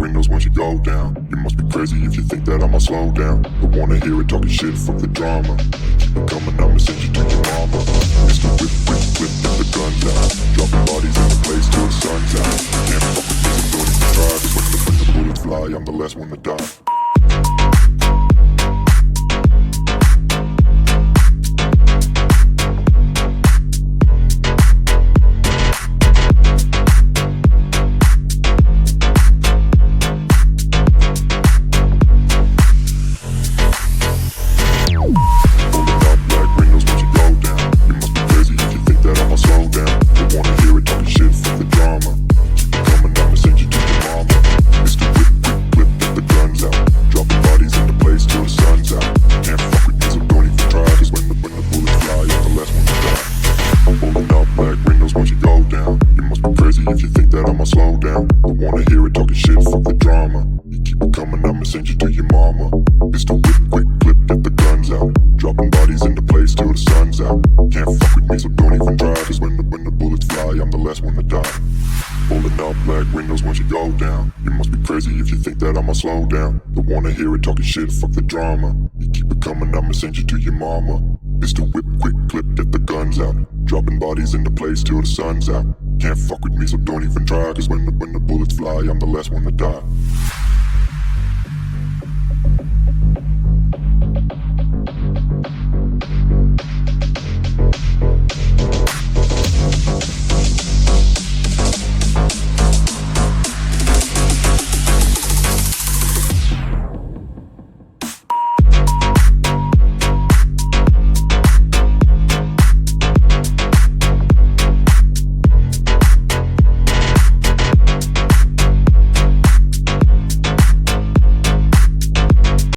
windows once you go down. You must be crazy if you think that I'ma slow down. Don't wanna hear it talking shit, fuck the drama. Keep it coming, I'ma send you to your mama. Mr. Whip, whip, whip, get the guns out. Dropping bodies in the place till the sun's out. Can't fuck with me, so don't even try. Cause when the bullets fly, I'm the last one to die. If you think that I'ma slow down, don't wanna hear it talking shit, fuck the drama. You keep it coming, I'ma send you to your mama. Mr. Whip, quick clip, get the guns out. Dropping bodies into place till the sun's out. Can't fuck with me, so don't even try. Cause when the bullets fly, I'm the last one to die. Pulling up black windows once you go down. You must be crazy if you think that I'ma slow down. Don't wanna hear it talking shit, fuck the drama. You keep it coming, I'ma send you to your mama. Mr. Whip, quick clip, get the guns out. Dropping bodies into place till the sun's out. Can't fuck with me, so don't even try. Cause when the bullets fly, I'm the last one to die.